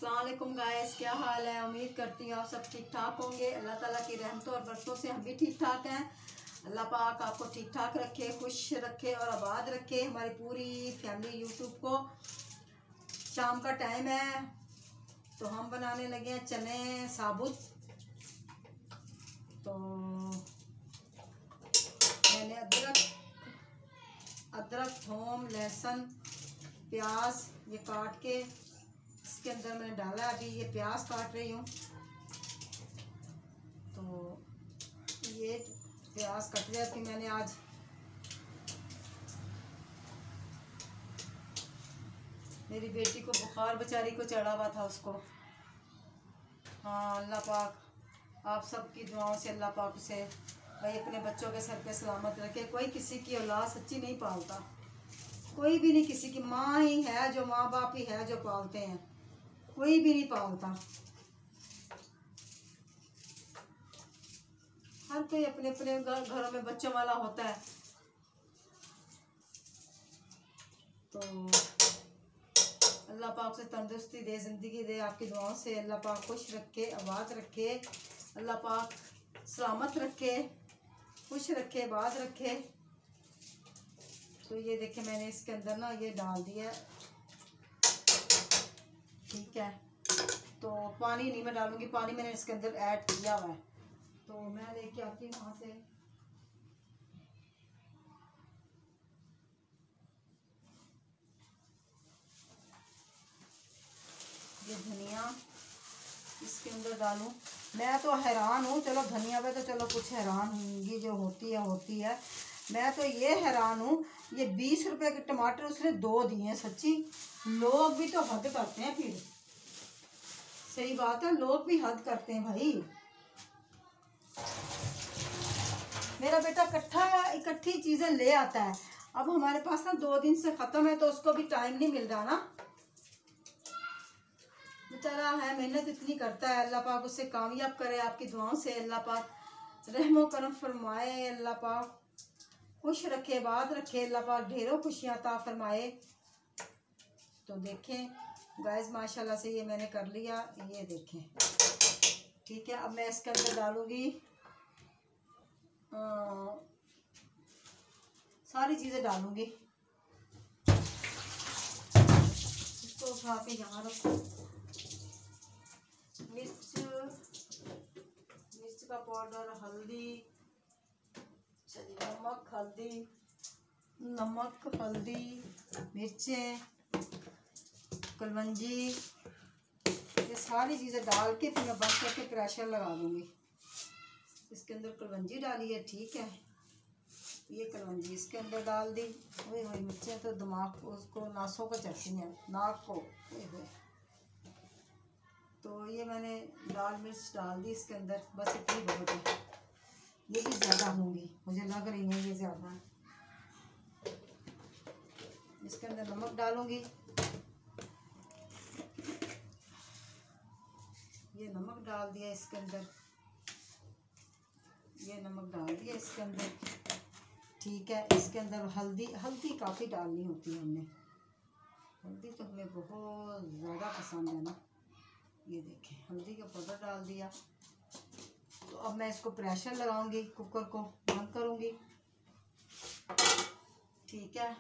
अस्सलाम वालेकुम गाइस, क्या हाल है। उम्मीद करती हूँ आप सब ठीक ठाक होंगे। अल्लाह ताला की रहमतों और बरकतों से हम भी ठीक ठाक हैं। अल्लाह पाक आपको ठीक ठाक रखे, खुश रखे और आबाद रखे। हमारी पूरी फैमिली यूट्यूब को। शाम का टाइम है तो हम बनाने लगे हैं चने साबुत। तो मैंने अदरक थूम लहसुन प्याज ये काट के इसके अंदर मैंने डाला। अभी ये प्याज काट रही हूँ। तो ये प्याज कट जाती मैंने आज। मेरी बेटी को बुखार बेचारी को चढ़ा हुआ था उसको। हाँ, अल्लाह पाक आप सबकी दुआओं से अल्लाह पाक उसे भाई अपने बच्चों के सर पे सलामत रखे। कोई किसी की औलाद सच्ची नहीं पालता, कोई भी नहीं। किसी की माँ ही है जो, माँ बाप ही है जो पालते हैं, कोई भी नहीं पालता। हर कोई अपने अपने घरों में बच्चों वाला होता है। तो अल्लाह पाक से तंदुरुस्ती दे, ज़िंदगी दे। आपकी दुआओं से अल्लाह पाक खुश रखे, आबाद रखे, अल्लाह पाक सलामत रखे, खुश रखे, आबाद रखे। तो ये देखिए मैंने इसके अंदर ना ये डाल दिया, ठीक है। तो पानी नहीं मैं डालूंगी, पानी मैंने इसके अंदर ऐड किया हुआ है। तो मैं लेके आती हूँ वहाँ से। ये धनिया इसके अंदर डालूं। मैं तो हैरान हूँ, चलो धनिया पे तो चलो कुछ हैरान होंगी, जो होती है। मैं तो ये हैरान हूँ, ये 20 रुपए के टमाटर उसने 2 दिए। सच्ची लोग भी तो हद करते हैं फिर। सही बात है, लोग भी हद करते हैं भाई। मेरा बेटा इकट्ठी चीजें ले आता है। अब हमारे पास ना 2 दिन से खत्म है तो उसको भी टाइम नहीं मिल रहा ना। बेचारा है, मेहनत इतनी करता है। अल्लाह पाक उससे कामयाब करे आपकी दुआओं से। अल्लाह पाक रहमो करम फरमाए, अल्लाह पाक खुश रखे, आबाद रखे, अल्लाह पाक ढेरों खुशियाँ अता फरमाए। तो देखें गाइस माशाल्लाह से ये मैंने कर लिया, ये देखें, ठीक है। अब मैं इसके अंदर डालूंगी सारी चीज़ें डालूंगी। इसको उठा के यहाँ रखो। मिर्च का पाउडर, हल्दी, नमक हल्दी मिर्चें, कलवंजी, ये सारी चीज़ें डाल के फिर मैं बंद करके प्रेशर लगा दूंगी। इसके अंदर कलवंजी डाली है, ठीक है। ये कलवंजी इसके अंदर डाल दी। वही मिर्चें तो दिमाग को, उसको नासों को चढ़ती हैं, नाक को। तो ये मैंने लाल मिर्च डाल दी इसके अंदर, बस इतनी बहुत है। ये भी ज़्यादा होंगी, मुझे लग रही है ये ज़्यादा। इसके अंदर नमक डालूंगी। ये नमक डाल दिया इसके अंदर, ये नमक डाल दिया इसके अंदर, ठीक है। इसके अंदर हल्दी काफ़ी डालनी होती है हमने। हल्दी तो हमें बहुत ज़्यादा पसंद है ना। ये देखें हल्दी का पाउडर डाल दिया। तो अब मैं इसको प्रेशर लगाऊंगी, कुकर को बंद करूंगी, ठीक है।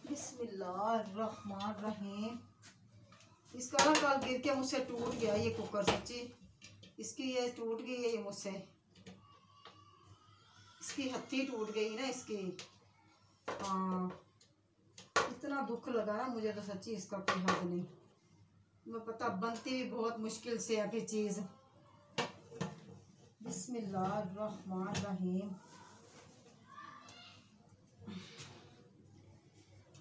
बिस्मिल्लाहिर्रहमानिर्रहीम। इसका ना कल गिर के मुझसे टूट गया ये कुकर। सच्ची इसकी ये टूट गई है, ये मुझसे इसकी हत्ती टूट गई ना इसकी। हाँ, इतना दुख लगा ना मुझे तो सच्ची, इसका कोई हद नहीं। मैं पता बनती भी बहुत मुश्किल से है फिर चीज़। बिस्मिल्लाहिर्रहमानिर्रहीम।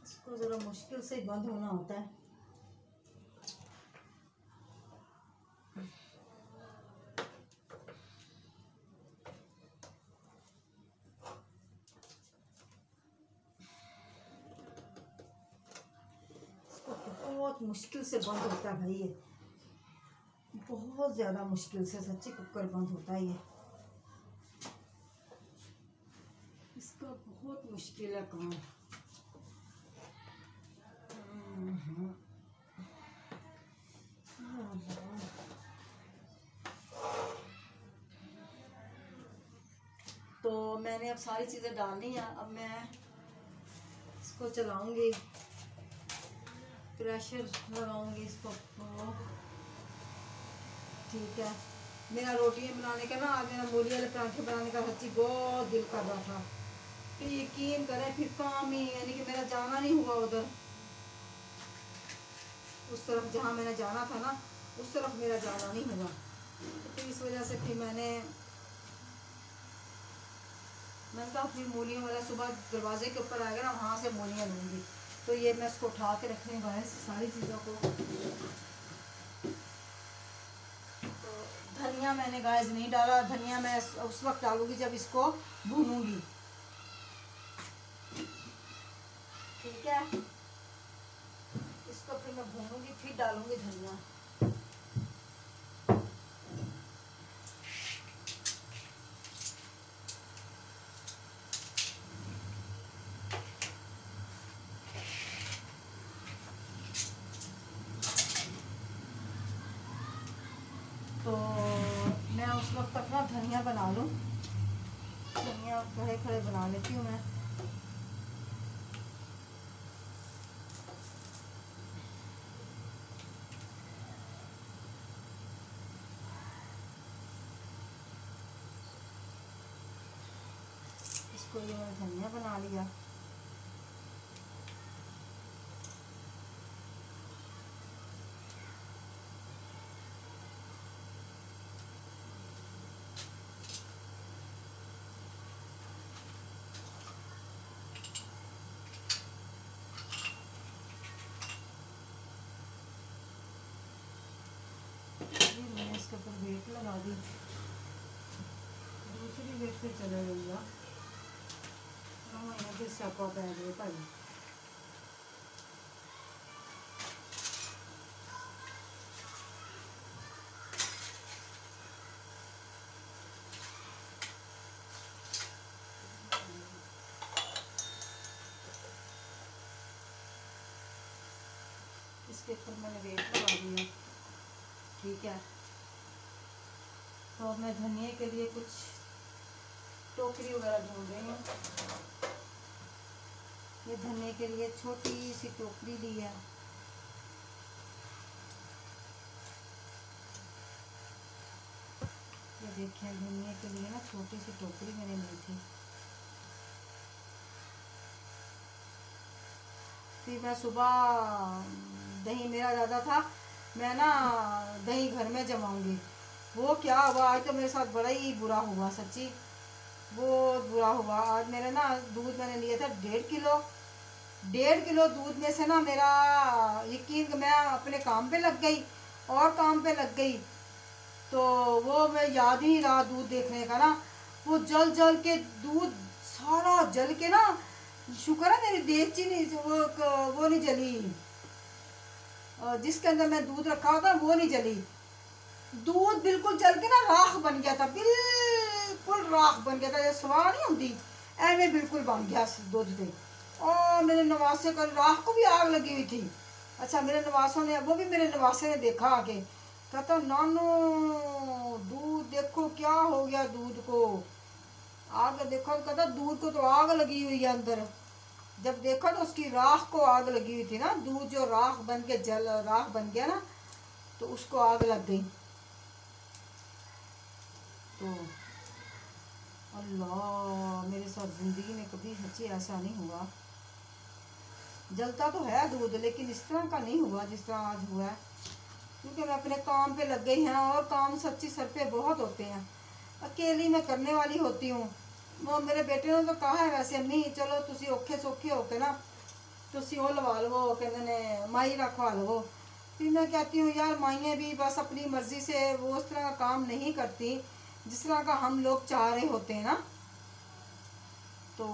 इसको ज़रा मुश्किल से बंद होना होता है। बहुत मुश्किल से बंद होता है भाई, ये बहुत ज़्यादा मुश्किल से सच्ची कुकर बंद होता है ये। बहुत मुश्किल है काम। तो मैंने अब सारी चीज़ें डालनी है। अब मैं इसको चलाऊंगी, प्रेशर लगाऊंगी इसको। ठीक है। मेरा रोटियां बनाने का ना, आज मेरा मूली वाले पराठे बनाने का सच्ची बहुत दिल कर रहा था। फिर यकीन करें, फिर काम ही यानी कि मेरा जाना नहीं हुआ उधर, उस तरफ जहाँ मैंने जाना था ना, उस तरफ मेरा जाना नहीं हुआ। तो फिर इस वजह से फिर मैंने कहा फिर मूलियों वाला सुबह दरवाजे के ऊपर आएगा ना, वहाँ से मूलियाँ लूँगी। तो ये मैं इसको उठा के रखने वाला सारी चीज़ों को। तो धनिया मैंने गाइस नहीं डाला, धनिया मैं उस वक्त डालूंगी जब इसको भूनूंगी। ठीक है, इसको फिर मैं भूनूंगी, फिर डालूंगी धनिया। तो मैं उस वक्त तक ना धनिया बना लूँ, धनिया खड़े खड़े बना लेती हूँ मैं। इसको ये मैंने धनिया बना लिया। मैंने इसके ऊपर वेट लगा दी, दूसरी वेट पे चला गया। यहाँ पे सापा पै गए भाई। इसके ऊपर मैंने वेट लगा दिया। ठीक है, तो अब मैं धनिया के लिए कुछ टोकरी वगैरह ढूंढ रही हूँ। ये धनिया के लिए छोटी सी टोकरी ली है। ये देखिए, धनिया के लिए ना छोटी सी टोकरी मैंने ली थी। फिर मैं सुबह दही मेरा ज़्यादा था, मैं ना दही घर में जमाऊंगी। वो क्या हुआ, आज तो मेरे साथ बड़ा ही बुरा हुआ सच्ची, बहुत बुरा हुआ। आज मेरे ना दूध मैंने लिया था 1.5 किलो। 1.5 किलो दूध में से ना मेरा यकीन, मैं अपने काम पे लग गई और काम पे लग गई, तो वो मैं याद ही नहीं रहा दूध देखने का ना। वो जल जल के दूध सारा जल के ना, शुक्र है मेरी देगची नहीं, वो नहीं जली, जिसके अंदर मैं दूध रखा था वो नहीं जली। दूध बिल्कुल जल के ना राख बन गया था, बिल्कुल राख बन गया था, ये सवाह नहीं होती ऐਵੇਂ बिल्कुल बन गया दूध दे। और मेरे नवासे को राख को भी आग लगी हुई थी। अच्छा, मेरे नवासों ने, वो भी मेरे नवासे ने देखा आके, कहता नानू दूध देखो क्या हो गया दूध को। आग देखो, कहता दूध को तो आग लगी हुई है अंदर। जब देखा तो उसकी राख को आग लगी हुई थी ना, दूध जो राख बन के जल राख बन गया ना, तो उसको आग लग गई। तो अल्लाह, मेरे साथ ज़िंदगी में कभी सच्ची ऐसा नहीं हुआ। जलता तो है दूध, लेकिन इस तरह का नहीं हुआ जिस तरह आज हुआ है, क्योंकि मैं अपने काम पे लग गई हैं और काम सच्ची सर पे बहुत होते हैं। अकेली मैं करने वाली होती हूँ। वो मेरे बेटे ने तो कहा है वैसे, अम्मी चलो तुसी औखे सौखे होके ना तुसी वो लवा लो, कहते ने माई रखवा लो। फिर मैं कहती हूँ यार, माइयाँ भी बस अपनी मर्जी से वो उस तरह का काम नहीं करती जिस तरह का हम लोग चाह रहे होते हैं ना, तो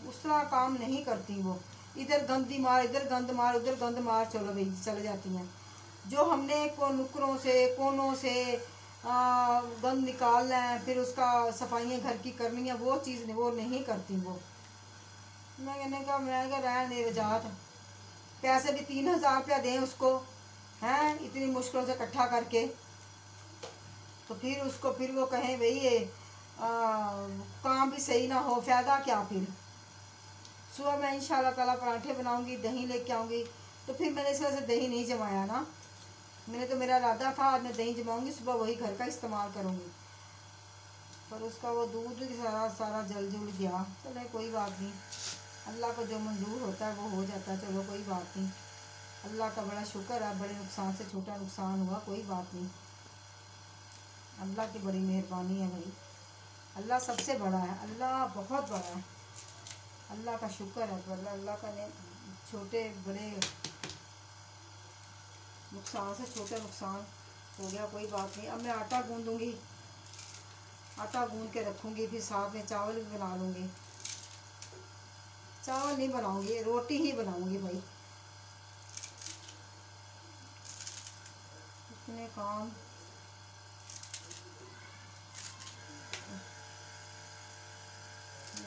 उस तरह काम नहीं करती वो। इधर गंदी मार, इधर गंद मार, उधर गंद मार, चलो भाई चले जाती हैं। जो हमने को नुकरों से कोनों से गंद निकालना है, फिर उसका सफाइयाँ घर की करनी है, वो चीज़ वो नहीं करती वो। मैंने कहा रहने दे वजात, पैसे भी 3,000 रुपया दें उसको, हैं इतनी मुश्किलों से इकट्ठा करके, तो फिर उसको फिर वो कहें भाई ये काम भी सही ना हो, फ़ायदा क्या फिर। सुबह मैं इंशाल्लाह ताला पराठे बनाऊंगी, दही लेके आऊँगी, तो फिर मैंने इस वजह से दही नहीं जमाया ना। मैंने तो मेरा इरादा था आज मैं दही जमाऊंगी, सुबह वही घर का इस्तेमाल करूँगी, पर उसका वो दूध सारा जल जुल गया। चलो कोई बात नहीं, अल्लाह को जो मंजूर होता है वो हो जाता है। चलो कोई बात नहीं, अल्लाह का बड़ा शुक्र है, बड़े नुकसान से छोटा नुकसान हुआ, कोई बात नहीं, अल्लाह की बड़ी मेहरबानी है भाई। अल्लाह सबसे बड़ा है, अल्लाह बहुत बड़ा है, अल्लाह का शुक्र है। पर अल्लाह का ने छोटे बड़े नुकसान से छोटा नुकसान हो गया, कोई बात नहीं। अब मैं आटा गूंदूंगी, आटा गूंद के रखूंगी, फिर साथ में चावल भी बना लूँगी। चावल नहीं बनाऊंगी, रोटी ही बनाऊंगी भाई, इतने काम।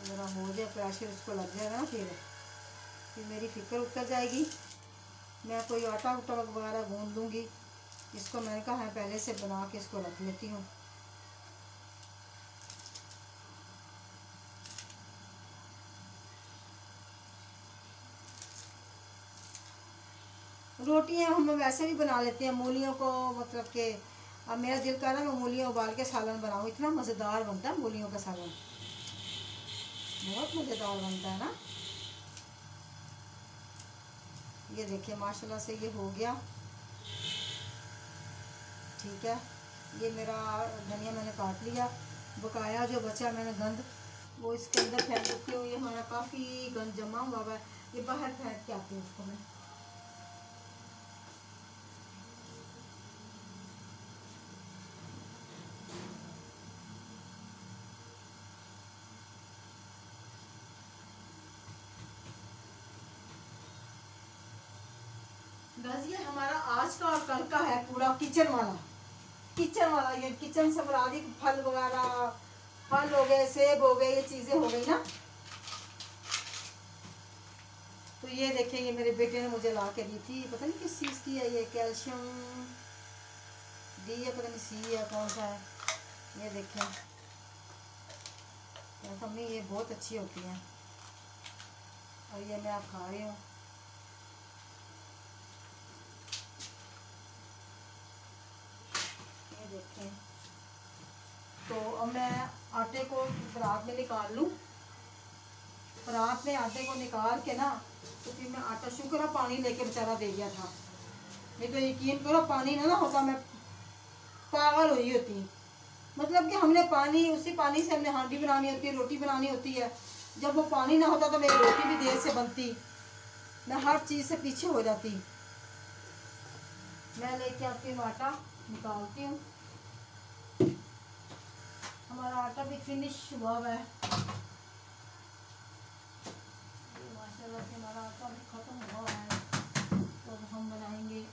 ज़रा हो जाए प्रेशर, उसको लग जाएगा ना, फिर मेरी फिक्र उतर जाएगी। मैं कोई आटा उटा वगैरह गूंद लूँगी। इसको मैंने कहा है पहले से बना के इसको रख लेती हूँ। रोटियाँ हम वैसे भी बना लेते हैं मूलियों को, मतलब कि अब मेरा दिल कर रहा है मैं मूलियाँ उबाल के सालन बनाऊँ, इतना मज़ेदार बनता है मूलियों का सालन, बहुत मज़ेदार बनता है ना। ये देखिए माशाल्लाह से ये हो गया, ठीक है। ये मेरा धनिया मैंने काट लिया, बकाया जो बचा मैंने गंद वो इसके अंदर फेंक देती हूँ। ये हमारा काफ़ी गंद जमा हुआ है, ये बाहर फेंक के आती हूँ उसको मैं। बस ये हमारा आज का और कल का है पूरा किचन वाला ये किचन से मुरादी फल वगैरह, फल हो गए, सेब हो गए, ये चीज़ें हो गई ना। तो ये देखें, ये मेरे बेटे ने मुझे ला के दी थी, पता नहीं किस चीज़ की है ये, कैल्शियम डी है, पता नहीं सी है, कौन सा है। ये देखें मम्मी ये बहुत अच्छी होती हैं, और ये मैं आप खा रही हूँ। ये देखें, तो अब मैं आटे को परात में निकाल लूँ। परात में आटे को निकाल के ना, तो फिर मैं आटा, शुक्र है पानी लेके बेचारा दे दिया था, नहीं तो यकीन करो पानी ना होता मैं पागल हुई होती। मतलब कि हमने पानी, उसी पानी से हमने हांडी बनानी होती है, रोटी बनानी होती है। जब वो पानी ना होता तो मेरी रोटी भी देर से बनती, मैं हर चीज़ से पीछे हो जाती। मैं लेके आती हूँ आटा, निकालती हूँ। हमारा आटा भी फिनिश हुआ है, माशाल्लाह से हमारा आटा भी ख़त्म हुआ है। तो हम बनाएंगे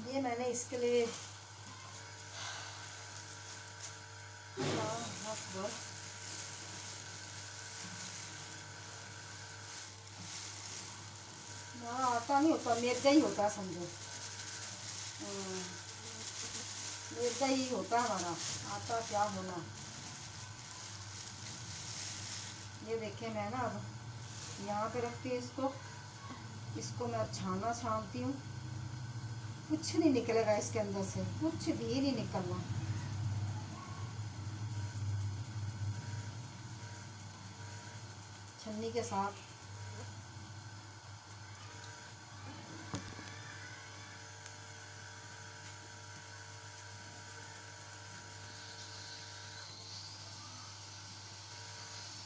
ये मैंने इसके लिए आटा नहीं होता, मैदा ही होता है समझो, मैदा ही होता है हमारा, आटा क्या होना। ये देखें मैं ना अब यहाँ पे रखती हूँ इसको मैं अब छानती हूँ। कुछ नहीं निकलेगा इसके अंदर से, कुछ भी नहीं निकलना। छन्नी के साथ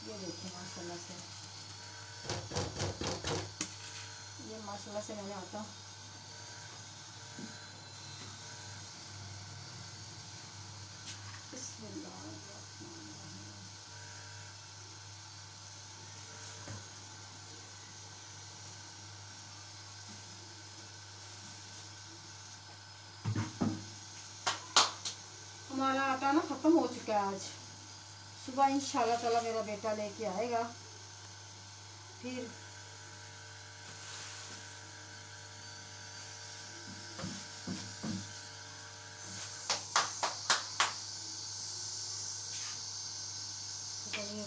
ये देखिए माशाल्लाह से, ये माशाल्लाह से मैंने आटा बिस्मिल्लाह हमारा आटा ना ख़त्म हो चुका है। आज सुबह इंशाल्लाह ताला मेरा बेटा लेके आएगा। फिर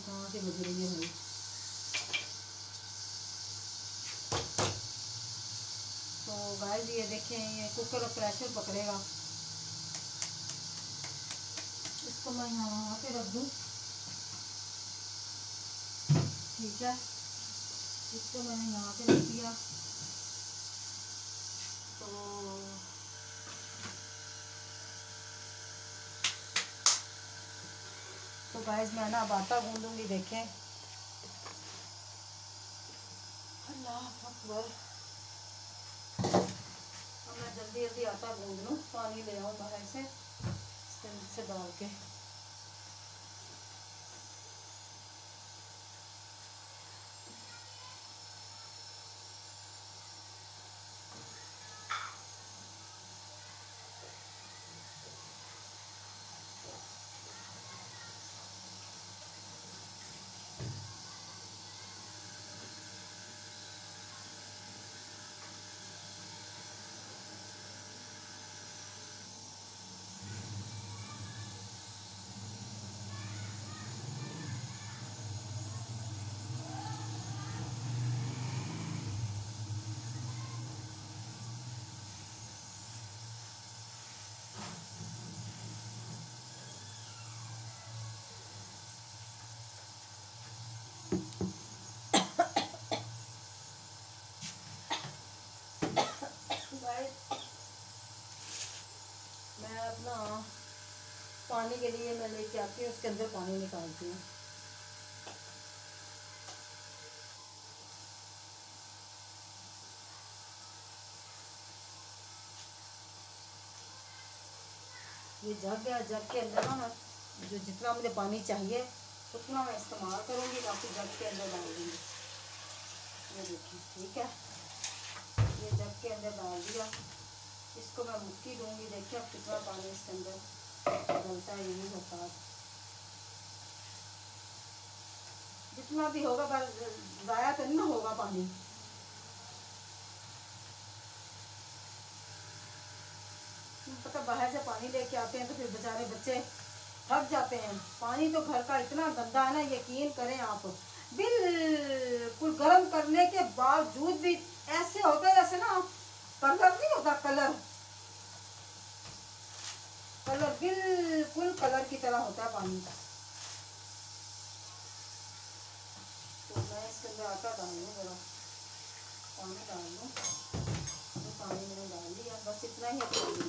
कहाँ से बज रही है भाई। तो गाइस ये देखें, ये कुकर प्रेशर पकड़ेगा। इसको मैं यहाँ पे रख दूँ, ठीक है। इसको मैंने यहाँ पे रख दिया। तो गाइस मैं ना अब आटा गूंदूंगी। देखें, अल्लाह अकबर। अब मैं जल्दी जल्दी आटा गूंद लूँ। पानी ले आऊँ बाहर से, इसके अंदर से डाल के। मैं अपना पानी के लिए मैं लेके आती हूँ, उसके अंदर पानी निकालती हूँ। ये जग है, जग के अंदर ना जो जितना मुझे पानी चाहिए उतना मैं इस्तेमाल करूँगी, बाकी जग के अंदर डाल दूँगी। ये देखिए, ठीक है। ये जग के अंदर डाल दिया। इसको मैं मुक्की दूँगी। देखिए अब कितना पानी इसके अंदर डलता है। यही होता है, जितना भी होगा बस ज़ाया तो नहीं होगा पानी। पता बाहर से पानी लेके आते हैं तो फिर बेचारे बच्चे थक जाते हैं। पानी तो घर का इतना गंदा है ना, यकीन करें आप, बिल्कुल गर्म करने के बावजूद भी ऐसे होता है जैसे ना कलर नहीं होता, कलर कलर बिल्कुल कलर की तरह होता है पानी का। तो मैं इसके अंदर आटा डाल लूँ, जरा पानी डाल लूँ। तो पानी मैंने डाल दिया, बस इतना ही पानी,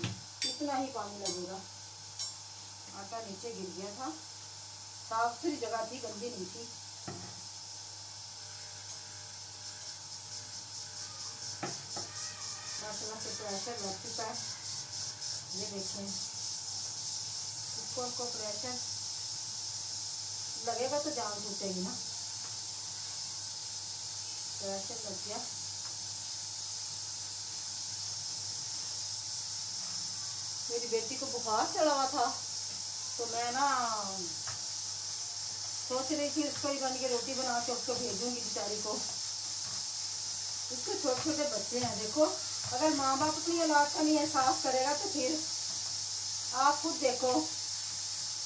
इतना ही पानी लगेगा। आटा नीचे गिर गया था, साफ सुथरी जगह थी, गंदी नहीं थी। माशाल्लाह से प्रेशर लग चुका है। ये देखें, इसको प्रेशर लगेगा तो जान छूटेगी ना। प्रेशर लग गया। मेरी बेटी को बुखार चढ़ा हुआ था, तो मैं ना सोच रही थी उसको ही बन के रोटी बना के उसको भेजूंगी बेचारी को। उसको छोटे छोटे बच्चे हैं। देखो, अगर माँ बाप अपनी औलाद का नहीं एहसास करेगा तो फिर आप खुद देखो,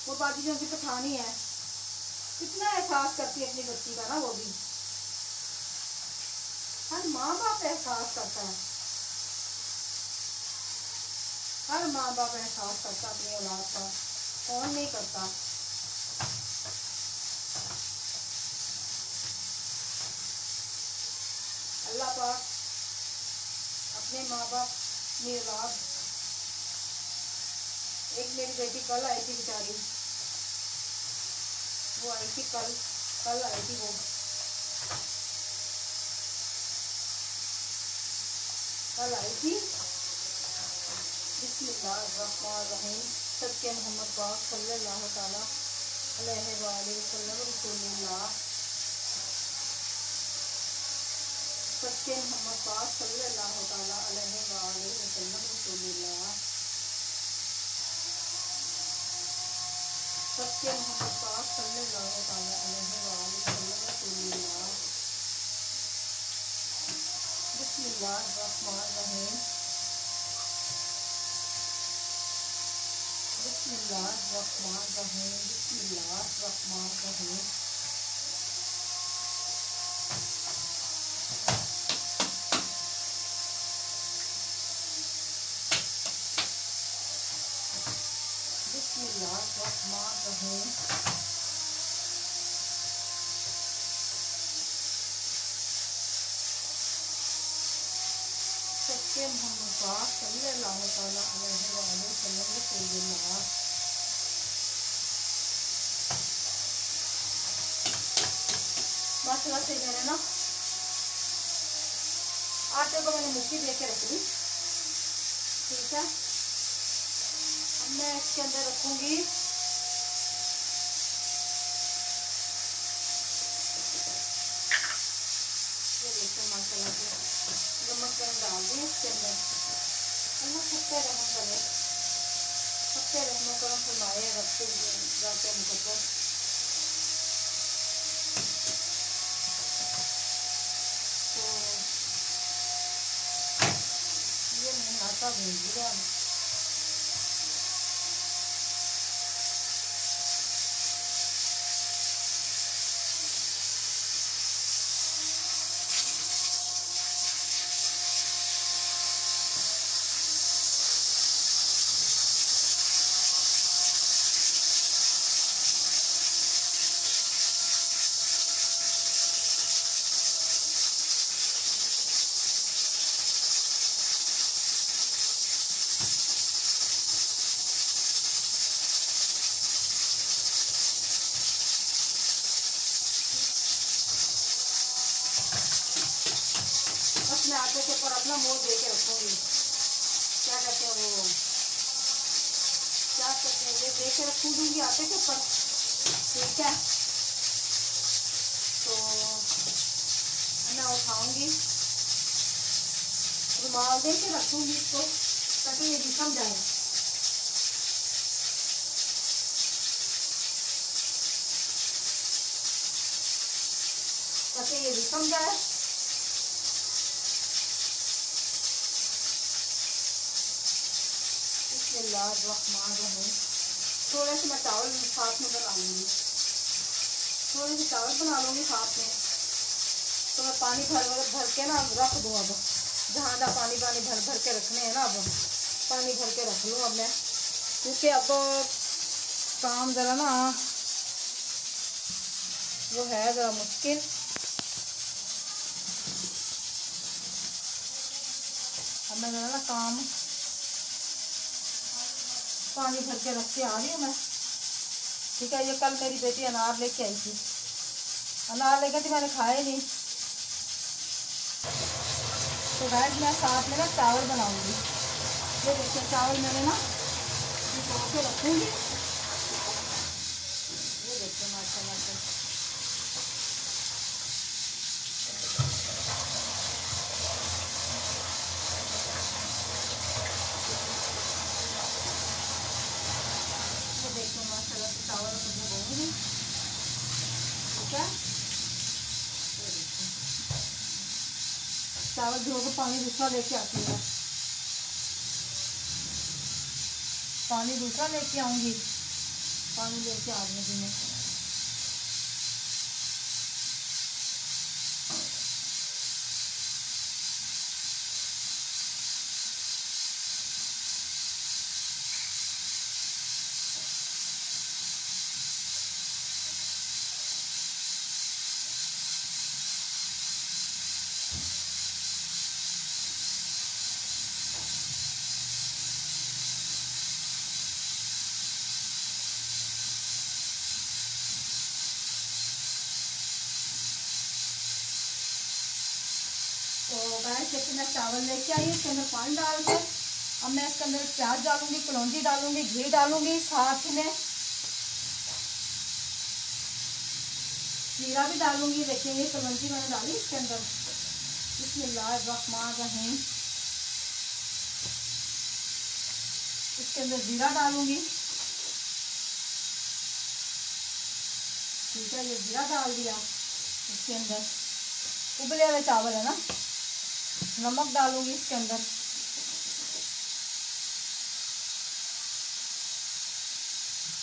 वो बाजी जो उनकी पठानी है कितना एहसास करती है अपनी बच्ची का ना। वो भी हर माँ बाप एहसास करता है, हर माँ बाप एहसास करता अपनी औलाद का, कौन नहीं करता। अल्लाह पाक अपने माँ बाप, अपनी औलाद। एक मेरी बेटी कल आई थी बेचारी, वो आई थी कल आई थी वो। कल आई थी। बिस्मिल्लाहिर्रहमानिर्रहीम। सच्चे मोहम्मद पाक सल्लल्लाहु ताला अलैहि वसल्लम रसूलुल्लाह। सच्चे मोहम्मद पाक सल्लल्लाहु ताला अलैहि वसल्लम रसूलुल्लाह। मोहम्मद पाक सल्लल्लाहु अलैहि वसल्लम। बिस्मिल्लाहिर्रहमानिर्रहीम। बिस्मिल्लाहिर्रहमानिर्रहीम। बिस्मिल्लाहिर्रहमानिर्रहीम। बिस्मिल्लाहिर्रहमानिर्रहीम। सच्चे मोहम्मद पाक सल्लल्लाहु अलैहि वसल्लम रसूलुल्लाह। माशाल्लाह से मैंने ना आटे को मैंने मुट्ठी दे के रख ली। ठीक है, अब मैं इसके अंदर रखूंगी ये देखिए माशाल्लाह से नमक मैंने डाल दिया इसके अंदर। अल्लाह सबके रहम करे, सबके रहमो करम फरमाए रखते जाते मुकद्दर। तो ये मैंने आटा भून दिया। मैं आटे के ऊपर अपना मोड़ दे के रखूँगी। क्या कहते हैं वो, क्या कहते हैं, ये दे के रख दूँगी आटे के ऊपर। ठीक है, तो मैं उठाऊँगी, रुमाल दे के रखूँगी इसको ताकि ये निकल जाए। ताकि ये निकल जाए। थोड़े से मैं चावल साथ में बना लूँगी, थोड़े से चावल बना लूँगी साथ में। तो मैं पानी भर के ना रख दूँ। अब जहाँ जहाँ पानी भर के रखने हैं ना, अब पानी भर के रख लूँ अब मैं, क्योंकि अब काम ज़रा ना वो है ज़रा मुश्किल। अब मैं ज़रा ना काम पानी भर के रख के आ रही हूँ मैं। ठीक है, ये कल मेरी बेटी अनार लेके आई थी, अनार लेके थी, मैंने खाए नहीं। तो गाइस मैं साथ में ना चावल बनाऊंगी। ये देखिए चावल मैंने ना भिगो के रखूँगी। ये देखिए माशाल्लाह से चावल को भिगोऊंगी। ठीक है, चावल भिगो के पानी दूसरा लेके आती हूँ, पानी दूसरा लेके आऊँगी। पानी लेके आ रही हूँ मैं। तो गाइस देखिए मैं चावल लेके आई, इसके अंदर पानी डाल के अब मैं इसके अंदर प्याज डालूंगी, कलौंजी डालूंगी, घी डालूंगी, साथ में जीरा भी डालूंगी। देखिए ये कलौंजी मैंने डाली इसके अंदर। बिस्मिल्लाहिर्रहमानिर्रहीम। इसके अंदर जीरा डालूंगी, ठीक है, ये जीरा डाल दिया इसके अंदर। उबले हुए चावल है ना। नमक डालूंगी इसके अंदर।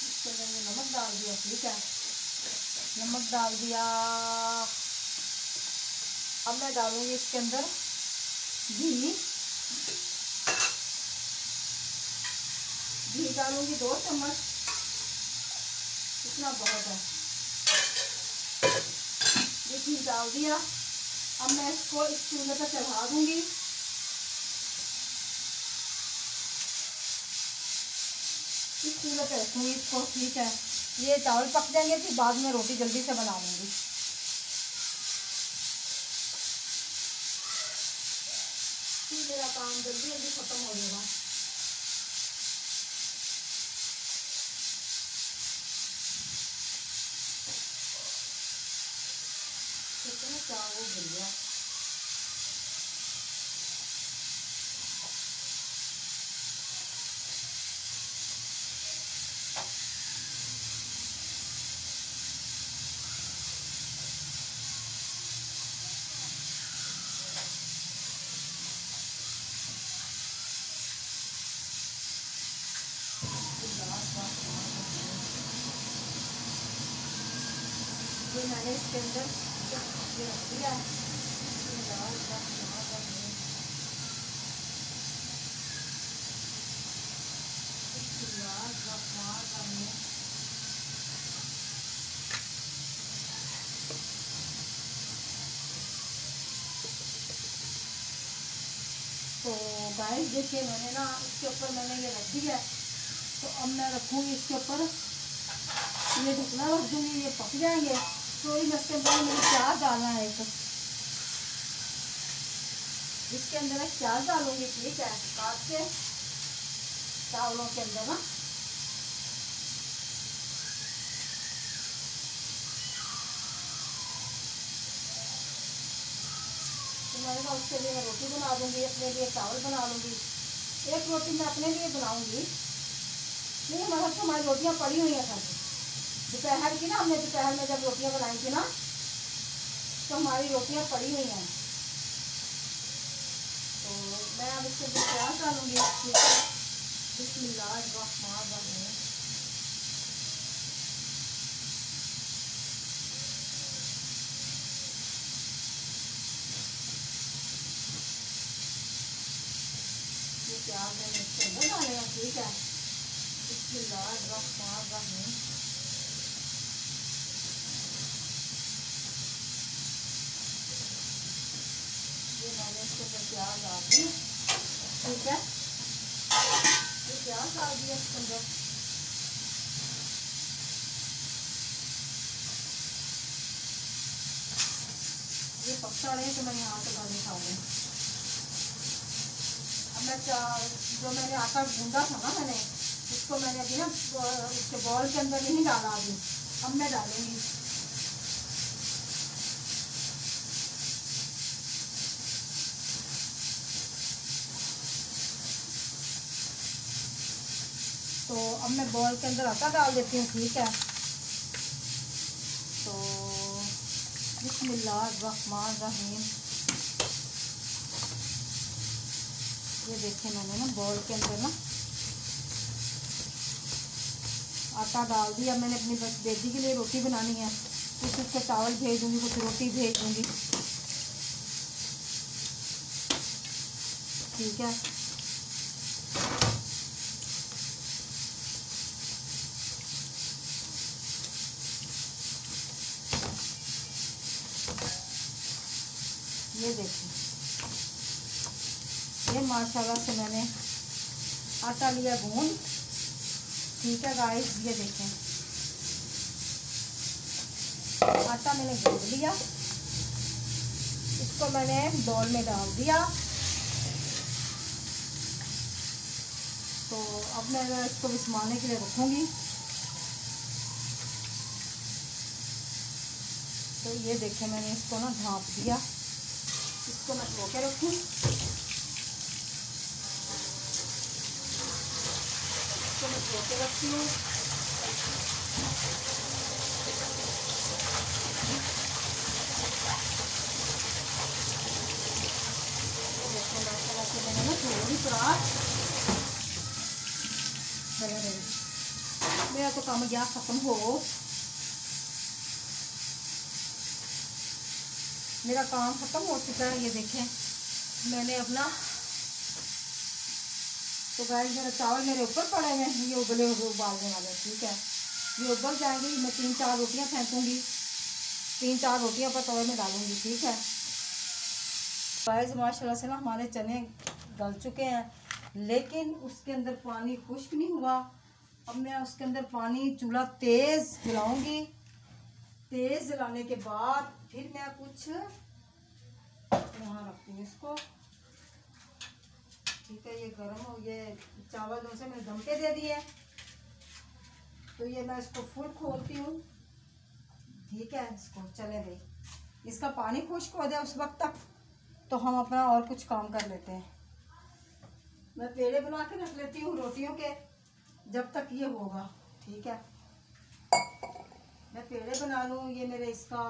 इसके अंदर ये नमक डाल दिया। ठीक है, नमक डाल दिया। अब मैं डालूंगी इसके अंदर घी। घी डालूंगी 2 चम्मच, इतना बहुत है। ये घी डाल दिया। अब मैं इसको इस चूल्हे पर चढ़ा दूंगी। इस चूल्हे पर रखूंगी इसको। ठीक है, ये चावल पक जाएंगे फिर बाद में रोटी जल्दी से बना लूँगी। फिर मेरा काम जल्दी जल्दी खत्म हो जाएगा। कितना चावल गिर गया। ये मैंने इसके अंदर ये रख दिया। तो गाइस देखिए, मैंने ना इसके ऊपर मैंने ये रख दिया। तो अब मैं रखूँगी इसके ऊपर, ये ढकना रख दूँगी। ये पक जाएंगे तो इसके अंदर मुझे प्याज डालना है। तो इसके अंदर एक प्याज डालूंगी। ठीक है, काट के चावलों के अंदर ना। तो मैंने कहा उसके लिए मैं रोटी बना दूंगी, अपने लिए चावल बना लूँगी। एक रोटी मैं अपने लिए बनाऊंगी। नहीं, मतलब तो हमारी रोटियाँ पड़ी हुई हैं घर पे। दोपहर की ना, हमने दोपहर में जब रोटियां बनाई थी ना, तो हमारी रोटियां पड़ी हुई हैं। तो मैं अब इसके अंदर प्याज डालूंगी। बिस्मिल्लाहिर्रहमानिर्रहीम। ये प्याज मैंने इसके अंदर डाले हैं। ठीक है, बिस्मिल्लाहिर्रहमानिर्रहीम। ये मैंने इसके अंदर प्याज डाल दी। ठीक है, ये प्याज डाल दिया इसके अंदर। ये पकता रहे तो मैंने यहाँ से डाल खा लें। अब मैं जो मैंने आटा गूंदा था ना, मैंने इसको मैंने अभी ना उसके बॉल के अंदर नहीं डाला अभी। अब मैं डालूंगी। तो अब मैं बॉल के अंदर आटा डाल देती हूँ। ठीक है, तो बिस्मिल्लाहिर्रहमानिर्रहीम। ये देखिए, मैंने ना बॉल के अंदर ना आटा डाल दिया। मैंने अपनी बेटी के लिए रोटी बनानी है, कुछ उसको चावल भेज दूँगी, कुछ रोटी भेज दूँगी। ठीक है, ये देखिए, ये माशाल्लाह से मैंने आटा लिया गूंद। ठीक है गाइस, ये देखें, आटा मैंने गूंद लिया। इसको मैंने बॉल में डाल दिया। तो अब मैं इसको बिस्माने के लिए रखूँगी। तो ये देखें, मैंने इसको ना ढाँप दिया। इसको मैं धो के रखूँ। इसको मैं धो के रखती हूँ। परात मेरा तो काम गया खत्म हो। मेरा काम खत्म हो चुका है। ये देखें मैंने अपना, तो गाइस मेरा चावल मेरे ऊपर पड़े हुए हैं, ये उबले हुए उबालने वाले। ठीक है, ये उबल जाएंगे। मैं 3-4 रोटियां फेंकूंगी, 3-4 रोटियां पर तवे में डालूंगी। ठीक है गाइस, माशाल्लाह से ना हमारे चने गल चुके हैं, लेकिन उसके अंदर पानी खुश्क नहीं हुआ। अब मैं उसके अंदर पानी, चूल्हा तेज़ जलाऊंगी। तेज़ जलाने के बाद फिर मैं कुछ यहाँ रखती हूँ इसको। ठीक है, ये गर्म हो, ये चावल जो से मैंने दम पे दे दिए, तो ये मैं इसको फुल खोलती हूँ। ठीक है, इसको चले भाई, इसका पानी खुश्क हो जाए उस वक्त तक तो हम अपना और कुछ काम कर लेते हैं। मैं पेड़े बना के रख लेती हूँ रोटियों के, जब तक ये होगा। ठीक है, मैं पेड़े बना लूँ। ये मेरे इसका